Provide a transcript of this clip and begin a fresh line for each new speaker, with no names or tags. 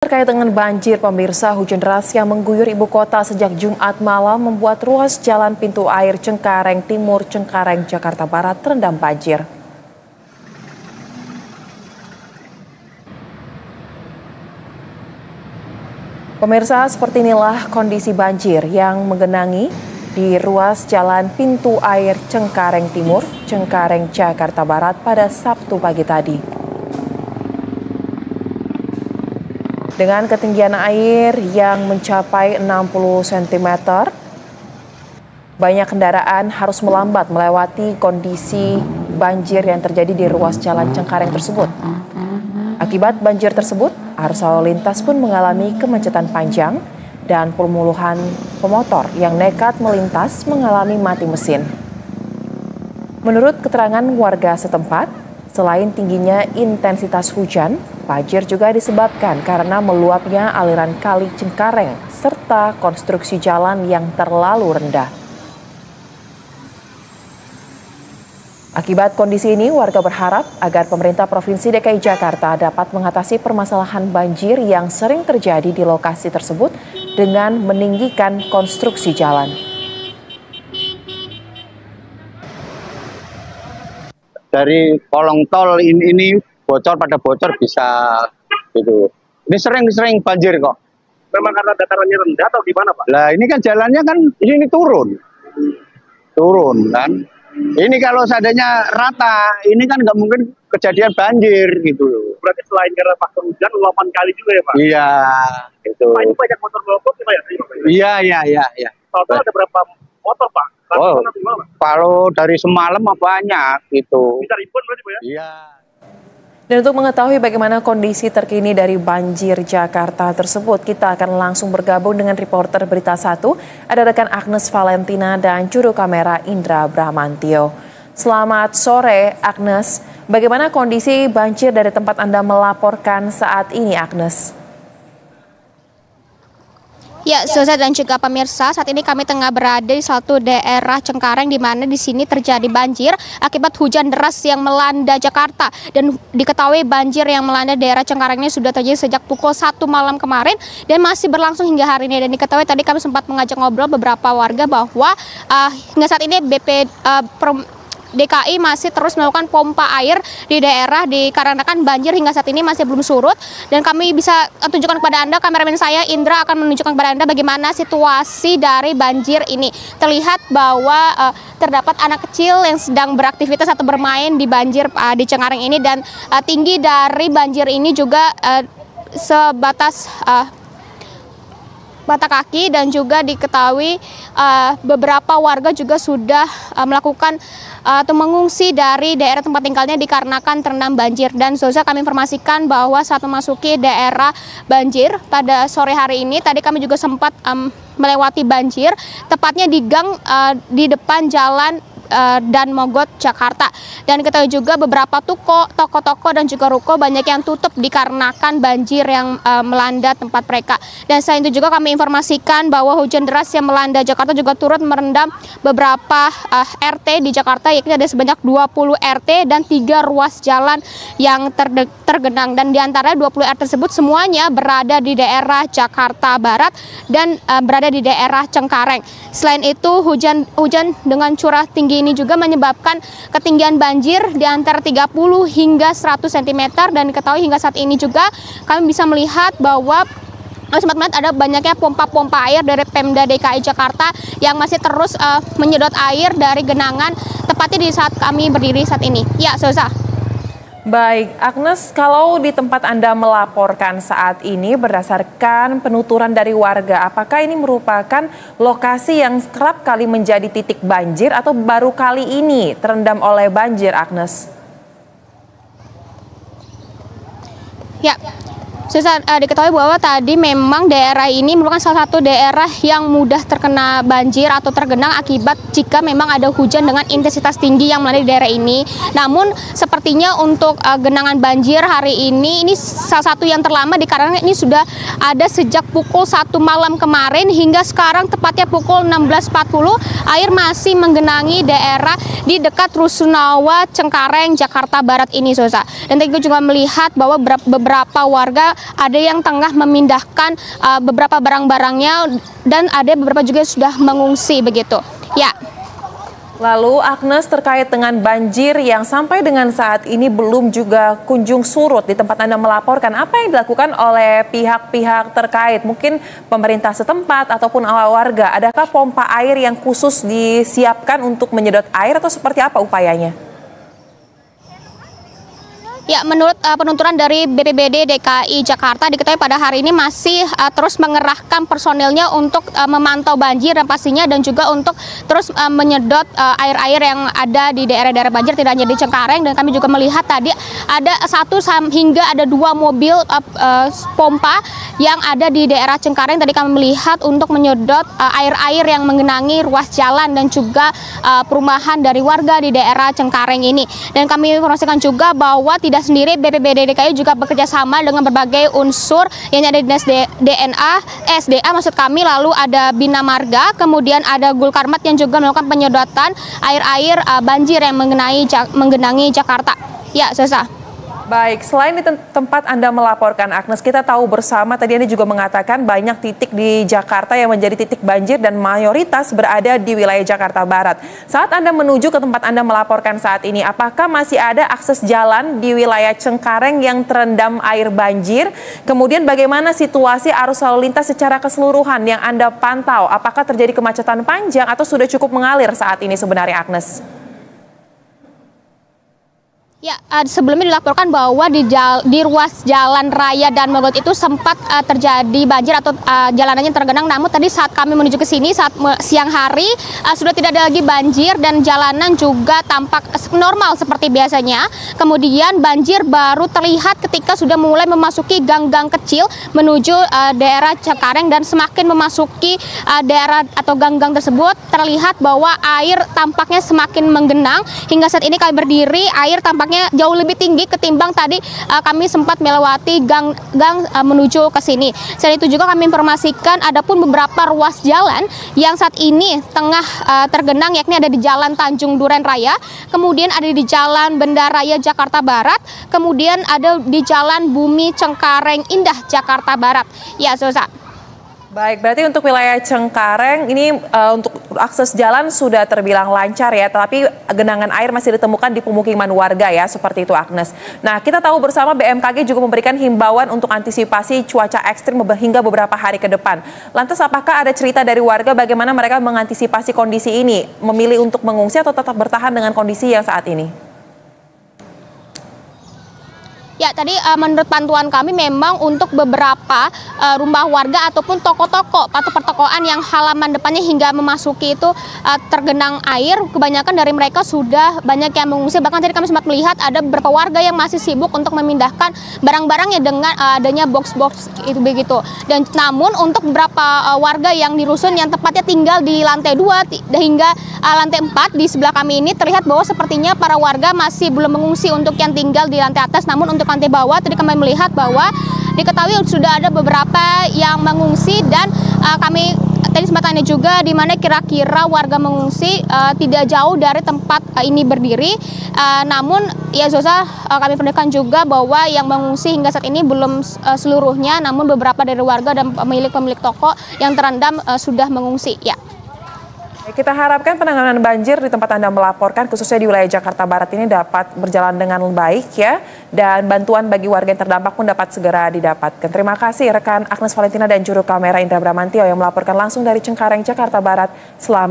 Terkait dengan banjir, pemirsa, hujan deras yang mengguyur ibu kota sejak Jumat malam membuat ruas jalan pintu air Cengkareng Timur, Cengkareng, Jakarta Barat terendam banjir. Pemirsa, seperti inilah kondisi banjir yang menggenangi di ruas jalan pintu air Cengkareng Timur, Cengkareng, Jakarta Barat pada Sabtu pagi tadi. Dengan ketinggian air yang mencapai 60 cm, banyak kendaraan harus melambat melewati kondisi banjir yang terjadi di ruas jalan Cengkareng tersebut. Akibat banjir tersebut, arus lalu lintas pun mengalami kemacetan panjang dan puluhan pemotor yang nekat melintas mengalami mati mesin. Menurut keterangan warga setempat, selain tingginya intensitas hujan, banjir juga disebabkan karena meluapnya aliran kali Cengkareng serta konstruksi jalan yang terlalu rendah. Akibat kondisi ini, warga berharap agar pemerintah Provinsi DKI Jakarta dapat mengatasi permasalahan banjir yang sering terjadi di lokasi tersebut dengan meninggikan konstruksi jalan.
Dari kolong tol ini bocor pada bocor bisa gitu. Ini sering banjir kok.
Memang karena datarannya rendah atau gimana, Pak?
Lah ini kan jalannya kan ini turun kan. Ini kalau seandainya rata, ini kan nggak mungkin kejadian banjir gitu.
Berarti selain karena faktor hujan, luapan kali juga ya, Pak?
Iya, gitu.
Pak, ini banyak motor mogok ya, Pak?
Iya.
Total ada berapa motor, Pak?
Oh, kalau dari semalam banyak gitu.
Bisa ribuan berarti, Pak ya?
Iya.
Dan untuk mengetahui bagaimana kondisi terkini dari banjir Jakarta tersebut, kita akan langsung bergabung dengan reporter Berita 1, ada rekan Agnes Valentina dan juru kamera Indra Bramantio. Selamat sore, Agnes. Bagaimana kondisi banjir dari tempat Anda melaporkan saat ini, Agnes?
Ya, Zoza dan juga pemirsa, saat ini kami tengah berada di satu daerah Cengkareng di mana di sini terjadi banjir akibat hujan deras yang melanda Jakarta. Dan diketahui banjir yang melanda daerah Cengkareng ini sudah terjadi sejak pukul 1 malam kemarin dan masih berlangsung hingga hari ini. Dan diketahui tadi kami sempat mengajak ngobrol beberapa warga bahwa hingga saat ini DKI masih terus melakukan pompa air di daerah dikarenakan banjir hingga saat ini masih belum surut. Dan kami bisa tunjukkan kepada Anda, kameramen saya Indra akan menunjukkan kepada Anda bagaimana situasi dari banjir ini. Terlihat bahwa terdapat anak kecil yang sedang beraktivitas atau bermain di banjir di Cengkareng ini, dan tinggi dari banjir ini juga sebatas mata kaki, dan juga diketahui beberapa warga juga sudah melakukan atau mengungsi dari daerah tempat tinggalnya dikarenakan terendam banjir. Dan Zoza, kami informasikan bahwa saat memasuki daerah banjir pada sore hari ini, tadi kami juga sempat melewati banjir, tepatnya di gang di depan jalan dan Mogot, Jakarta. Dan kita juga beberapa toko-toko dan juga ruko banyak yang tutup dikarenakan banjir yang melanda tempat mereka. Dan selain itu juga kami informasikan bahwa hujan deras yang melanda Jakarta juga turut merendam beberapa RT di Jakarta, yakni ada sebanyak 20 RT dan 3 ruas jalan yang tergenang. Dan di antara 20 RT tersebut semuanya berada di daerah Jakarta Barat dan berada di daerah Cengkareng. Selain itu, hujan dengan curah tinggi ini juga menyebabkan ketinggian banjir di antara 30 hingga 100 cm. Dan diketahui hingga saat ini juga kami bisa melihat bahwa sempat melihat ada banyaknya pompa-pompa air dari Pemda DKI Jakarta yang masih terus menyedot air dari genangan tepatnya di saat kami berdiri saat ini. Ya, Zoza.
Baik, Agnes, kalau di tempat Anda melaporkan saat ini berdasarkan penuturan dari warga, apakah ini merupakan lokasi yang kerap kali menjadi titik banjir atau baru kali ini terendam oleh banjir, Agnes?
Ya, Susan, diketahui bahwa tadi memang daerah ini merupakan salah satu daerah yang mudah terkena banjir atau tergenang akibat jika memang ada hujan dengan intensitas tinggi yang melanda di daerah ini. Namun sepertinya untuk genangan banjir hari ini salah satu yang terlama dikarenakan ini sudah ada sejak pukul 1 malam kemarin hingga sekarang tepatnya pukul 16.40 air masih menggenangi daerah di dekat Rusunawa, Cengkareng, Jakarta Barat ini, Sosa. Dan tadi juga melihat bahwa beberapa warga ada yang tengah memindahkan beberapa barang-barangnya dan ada beberapa juga sudah mengungsi begitu. Ya.
Lalu Agnes, terkait dengan banjir yang sampai dengan saat ini belum juga kunjung surut di tempat Anda melaporkan, apa yang dilakukan oleh pihak-pihak terkait? Mungkin pemerintah setempat ataupun warga, adakah pompa air yang khusus disiapkan untuk menyedot air atau seperti apa upayanya?
Ya, menurut penuturan dari BPBD DKI Jakarta, diketahui pada hari ini masih terus mengerahkan personilnya untuk memantau banjir dan pastinya dan juga untuk terus menyedot air-air yang ada di daerah-daerah banjir, tidak hanya di Cengkareng. Dan kami juga melihat tadi ada 1 hingga ada 2 mobil pompa yang ada di daerah Cengkareng. Tadi kami melihat untuk menyedot air-air yang mengenangi ruas jalan dan juga perumahan dari warga di daerah Cengkareng ini. Dan kami informasikan juga bahwa tidak sendiri, BPBD DKI juga bekerja sama dengan berbagai unsur yang ada di Dinas SDA maksud kami, lalu ada Bina Marga, kemudian ada Gulkarmat yang juga melakukan penyedotan air-air banjir yang menggenangi Jakarta. Ya, Sesa.
Baik, selain di tempat Anda melaporkan, Agnes, kita tahu bersama tadi Anda juga mengatakan banyak titik di Jakarta yang menjadi titik banjir dan mayoritas berada di wilayah Jakarta Barat. Saat Anda menuju ke tempat Anda melaporkan saat ini, apakah masih ada akses jalan di wilayah Cengkareng yang terendam air banjir? Kemudian bagaimana situasi arus lalu lintas secara keseluruhan yang Anda pantau? Apakah terjadi kemacetan panjang atau sudah cukup mengalir saat ini sebenarnya, Agnes?
Ya, sebelumnya dilaporkan bahwa di ruas jalan raya dan Mogot itu sempat terjadi banjir atau jalanannya tergenang. Namun tadi saat kami menuju ke sini saat siang hari sudah tidak ada lagi banjir dan jalanan juga tampak normal seperti biasanya. Kemudian banjir baru terlihat ketika sudah mulai memasuki gang-gang kecil menuju daerah Cengkareng, dan semakin memasuki daerah atau gang-gang tersebut terlihat bahwa air tampaknya semakin menggenang. Hingga saat ini kami berdiri, air tampaknya jauh lebih tinggi ketimbang tadi kami sempat melewati gang-gang menuju ke sini. Selain itu juga kami informasikan ada pun beberapa ruas jalan yang saat ini tengah tergenang, yakni ada di Jalan Tanjung Duren Raya, kemudian ada di Jalan Benda Raya Jakarta Barat, kemudian ada di Jalan Bumi Cengkareng Indah Jakarta Barat. Ya, Sosa.
Baik, berarti untuk wilayah Cengkareng ini untuk akses jalan sudah terbilang lancar ya, tapi genangan air masih ditemukan di pemukiman warga ya, seperti itu, Agnes. Nah, kita tahu bersama BMKG juga memberikan himbauan untuk antisipasi cuaca ekstrim hingga beberapa hari ke depan. Lantas apakah ada cerita dari warga bagaimana mereka mengantisipasi kondisi ini? Memilih untuk mengungsi atau tetap bertahan dengan kondisi yang saat ini?
Ya, tadi menurut pantauan kami memang untuk beberapa rumah warga ataupun toko-toko atau pertokoan yang halaman depannya hingga memasuki itu tergenang air, kebanyakan dari mereka sudah banyak yang mengungsi. Bahkan tadi kami sempat melihat ada beberapa warga yang masih sibuk untuk memindahkan barang-barangnya dengan adanya box-box itu begitu. Dan namun untuk beberapa warga yang di rusun yang tepatnya tinggal di lantai 2 hingga lantai 4 di sebelah kami ini, terlihat bahwa sepertinya para warga masih belum mengungsi untuk yang tinggal di lantai atas. Namun untuk lantai bawah tadi kami melihat bahwa diketahui sudah ada beberapa yang mengungsi, dan kami tadi sempat tanya juga di mana kira-kira warga mengungsi, tidak jauh dari tempat ini berdiri. Namun ya Zosa, kami informasikan juga bahwa yang mengungsi hingga saat ini belum seluruhnya, namun beberapa dari warga dan pemilik-pemilik toko yang terendam sudah mengungsi. Ya.
Kita harapkan penanganan banjir di tempat Anda melaporkan, khususnya di wilayah Jakarta Barat ini dapat berjalan dengan baik ya, dan bantuan bagi warga yang terdampak pun dapat segera didapatkan. Terima kasih rekan Agnes Valentina dan juru kamera Indra Bramantio yang melaporkan langsung dari Cengkareng, Jakarta Barat. Selamat